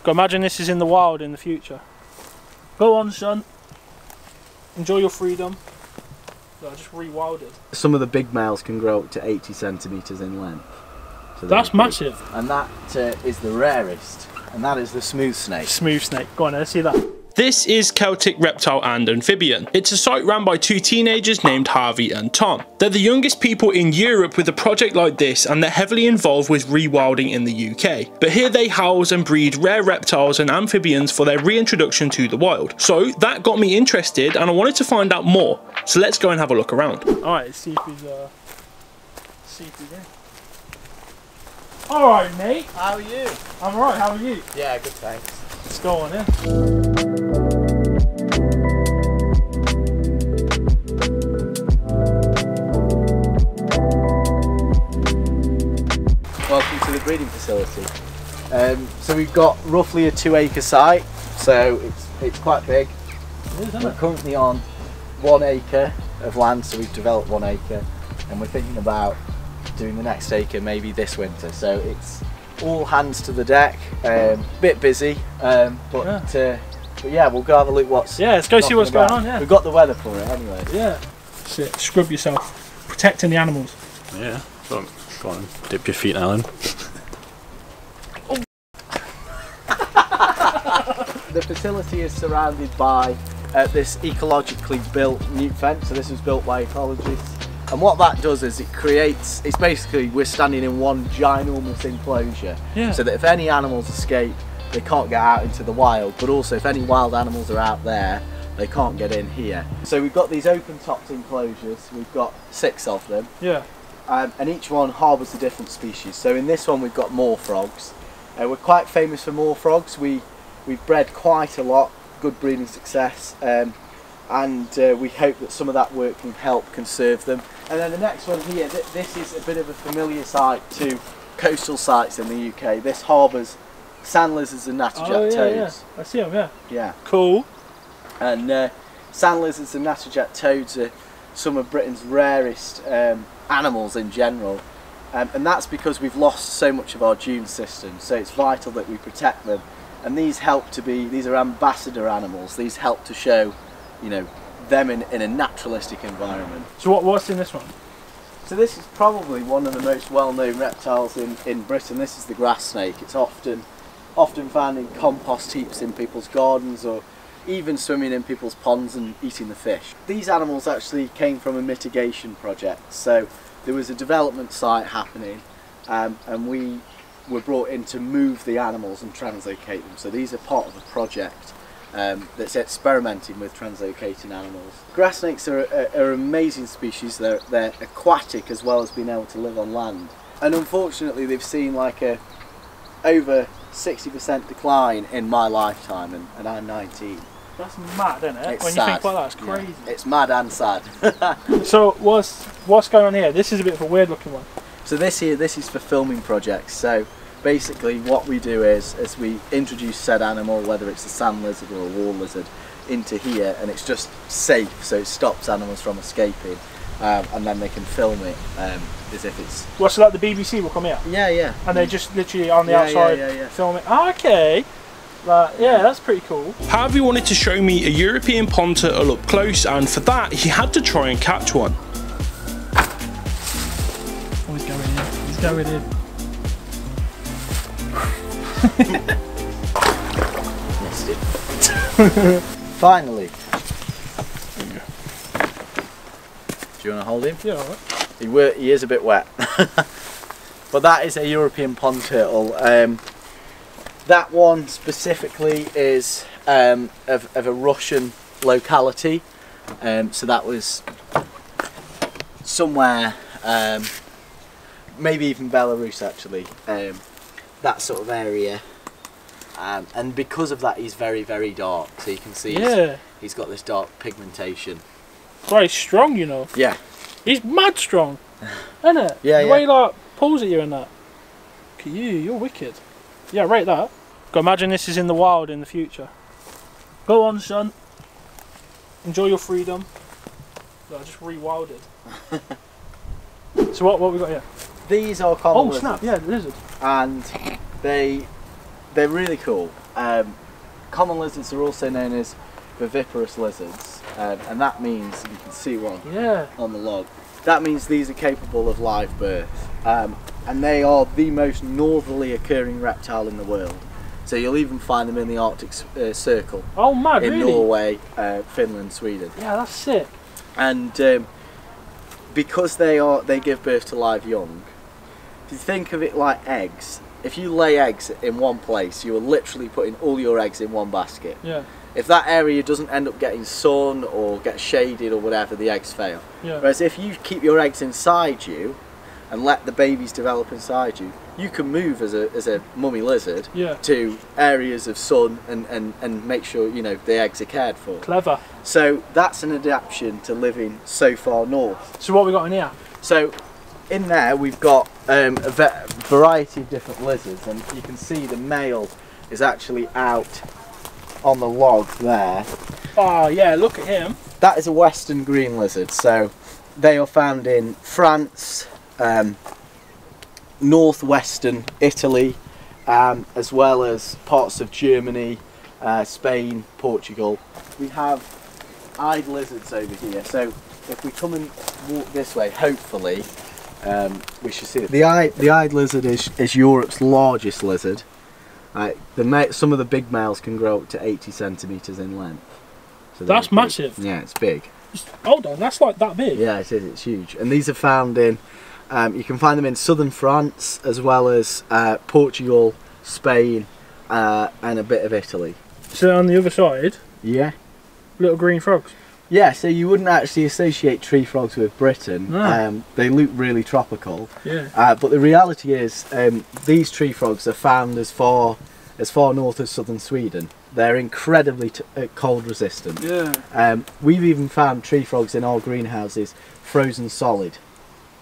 God, imagine this is in the wild in the future. Go on, son. Enjoy your freedom. I just rewilded. Some of the big males can grow up to 80 centimetres in length. So that's massive. And that is the rarest, and that is the smooth snake. Smooth snake. Go on, let's see that. This is Celtic Reptile and Amphibian. It's a site run by two teenagers named Harvey and Tom. They're the youngest people in Europe with a project like this, and they're heavily involved with rewilding in the UK. But here they house and breed rare reptiles and amphibians for their reintroduction to the wild. So that got me interested and I wanted to find out more. So let's go and have a look around. Alright, let's see if he's in. Alright, mate. How are you? I'm alright, how are you? Yeah, good, thanks. Let's go on in. Welcome to the breeding facility. So we've got roughly a 2-acre site, so it's quite big. We're currently on 1 acre of land, so we've developed 1 acre, and we're thinking about doing the next acre maybe this winter. So it's all hands to the deck. Bit busy, but yeah, we'll go have a look. Let's go see what's going on. Yeah, we've got the weather for it anyway. Yeah. Sit, scrub yourself, protecting the animals. Yeah. Go on, dip your feet, Alan. The facility is surrounded by this ecologically built newt fence. So this was built by ecologists, and what that does is it's basically we're standing in one ginormous enclosure, so that if any animals escape, they can't get out into the wild, but also if any wild animals are out there, they can't get in here. So we've got these open topped enclosures, we've got 6 of them. Yeah. And each one harbours a different species. So in this one we've got moor frogs. We're quite famous for moor frogs. We've bred quite a lot, good breeding success, and we hope that some of that work can help conserve them. And then the next one here, this is a bit of a familiar sight to coastal sites in the UK. This harbours sand lizards and natterjack toads. Yeah. I see them, Yeah. Cool. And sand lizards and natterjack toads are some of Britain's rarest animals in general, and that's because we've lost so much of our dune system, so it's vital that we protect them. And these are ambassador animals. These help to show, you know, them in a naturalistic environment. So what's in this one? So this is probably one of the most well-known reptiles in Britain. This is the grass snake. It's often found in compost heaps in people's gardens, or even swimming in people's ponds and eating the fish. These animals actually came from a mitigation project. So there was a development site happening, and we were brought in to move the animals and translocate them. So these are part of a project that's experimenting with translocating animals. Grass snakes are an amazing species. They're aquatic as well as being able to live on land. And unfortunately they've seen like a over 60% decline in my lifetime, and I'm 19. That's mad, isn't it? It's when sad. you think about that, it's crazy. Yeah, it's mad and sad. So what's going on here? This is a bit of a weird looking one. So this is for filming projects. So basically what we do is we introduce said animal, whether it's a sand lizard or a wall lizard, into here, and it's just safe, so it stops animals from escaping, and then they can film it as if it's... What's so like the BBC will come here? Yeah. And they just literally on the outside film it? Oh, okay. Yeah, that's pretty cool. Harvey wanted to show me a European pond turtle up close, and for that he had to try and catch one. Oh, he's going in. He's going in. Missed it. Finally. There you go. Do you want to hold him? Yeah, alright. He is a bit wet. But that is a European pond turtle. That one specifically is of a Russian locality, so that was somewhere, maybe even Belarus actually, that sort of area, and because of that he's very, very dark, so you can see he's got this dark pigmentation. Very strong, you know. Yeah. He's mad strong, isn't it? Yeah, the way he like pulls at you and that. Look at you, you're wicked. Yeah, rate that. God, imagine this is in the wild in the future. Go on, son. Enjoy your freedom. I just rewilded. So what we got here? These are common lizards. Snap, yeah, lizard. And they they're really cool. Common lizards are also known as viviparous lizards, and that means, you can see one on the log, that means these are capable of live birth, and they are the most northerly occurring reptile in the world. So you'll even find them in the Arctic Circle. Oh mad, in really? Norway, Finland, Sweden. Yeah, that's sick. And because they give birth to live young, if you think of it like eggs, if you lay eggs in one place, you are literally putting all your eggs in one basket. Yeah. If that area doesn't end up getting sun or get shaded or whatever, the eggs fail. Yeah. Whereas if you keep your eggs inside you and let the babies develop inside you, you can move as a mummy lizard to areas of sun and make sure, you know, the eggs are cared for. Clever. So that's an adaptation to living so far north. So what we got in here? So in there we've got a variety of different lizards, and you can see the male is actually out on the log there. Oh yeah, look at him. That is a western green lizard, so they are found in France, northwestern Italy, as well as parts of Germany, Spain, Portugal. We have eyed lizards over here, so if we come and walk this way, hopefully we should see it. The eyed lizard is Europe's largest lizard. Some of the big males can grow up to 80 centimetres in length. So that's massive. Yeah, it's big. Hold on, that's like that big? Yeah, it is, it's huge. And these are found in, you can find them in southern France, as well as Portugal, Spain, and a bit of Italy. So on the other side, yeah, little green frogs. Yeah, so you wouldn't actually associate tree frogs with Britain. No. They look really tropical. Yeah. But the reality is, these tree frogs are found as far north as southern Sweden. They're incredibly cold resistant. Yeah. We've even found tree frogs in our greenhouses frozen solid.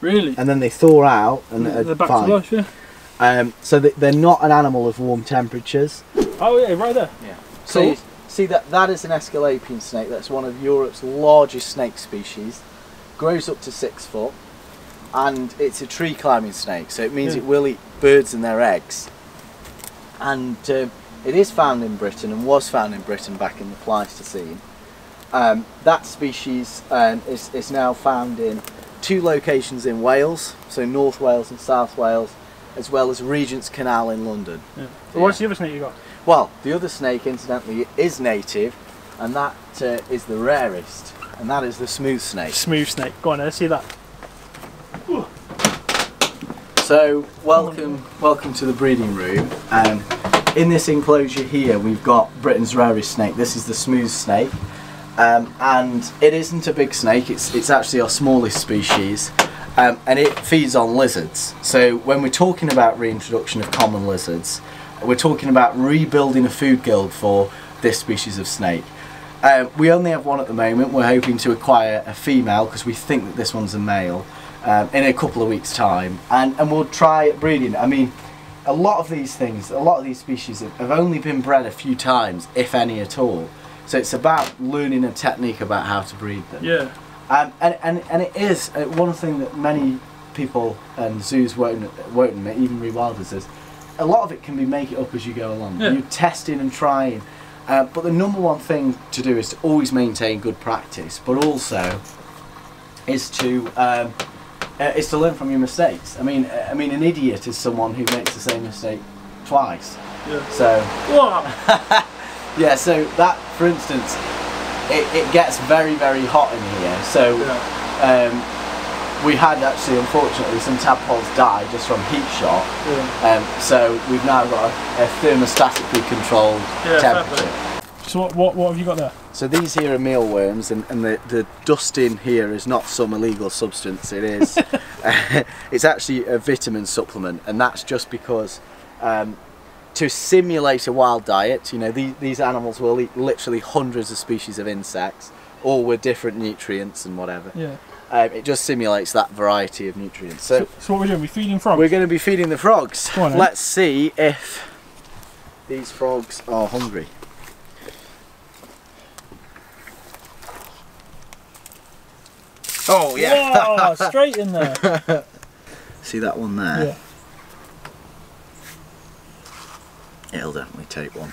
Really? And then they thaw out and they're back fine. to life, yeah. So they're not an animal of warm temperatures. Oh yeah, right there. Yeah. So you see that is an Escalating snake. That's one of Europe's largest snake species. Grows up to 6 foot, and it's a tree climbing snake. So it means it will eat birds and their eggs. And it is found in Britain, and was found in Britain back in the Pleistocene. That species is now found in 2 locations in Wales, so North Wales and South Wales, as well as Regent's Canal in London. Yeah. So what's the other snake you got? Well, the other snake, incidentally, is native, and that is the rarest, and that is the smooth snake. Smooth snake. Go on, let's see that. So, welcome to the breeding room. In this enclosure here, we've got Britain's rarest snake. This is the smooth snake, and it isn't a big snake. It's actually our smallest species. And it feeds on lizards. So when we're talking about reintroduction of common lizards, we're talking about rebuilding a food guild for this species of snake. We only have one at the moment. We're hoping to acquire a female because we think that this one's a male in a couple of weeks' time, and we'll try breeding. I mean, a lot of these species have only been bred a few times, if any at all. So it's about learning a technique about how to breed them. Yeah. And it is one thing that many people and zoos won't admit, even rewilders, is a lot of it can be make it up as you go along. Yeah. You're testing and trying, but the number one thing to do is to always maintain good practice, but also is to learn from your mistakes. I mean, an idiot is someone who makes the same mistake twice. Yeah. So. What? Yeah. So that, for instance. It gets very, very hot in here, so we had actually, unfortunately, some tadpoles die just from heat shock. Yeah. So we've now got a thermostatically controlled temperature. So what have you got there? So these here are mealworms, and the dust in here is not some illegal substance. It is it's actually a vitamin supplement, and that's just because to simulate a wild diet, you know, these animals will eat literally hundreds of species of insects, all with different nutrients and whatever. Yeah. It just simulates that variety of nutrients. So what we're doing? We're feeding frogs. We're going to be feeding the frogs. Go on, then. Let's see if these frogs are hungry. Oh yeah! Whoa, straight in there. See that one there? Yeah. Hilda. take one.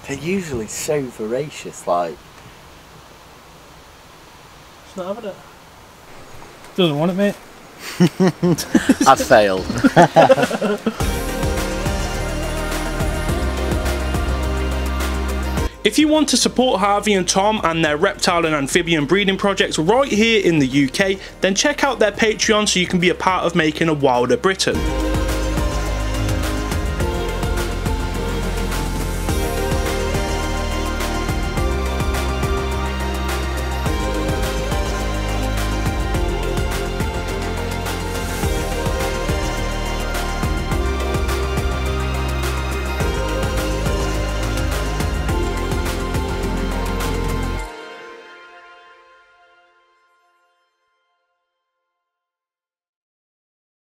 They're usually so voracious, like... It's not having it. Doesn't want it, mate. I've failed. If you want to support Harvey and Tom and their reptile and amphibian breeding projects right here in the UK, then check out their Patreon so you can be a part of making a wilder Britain.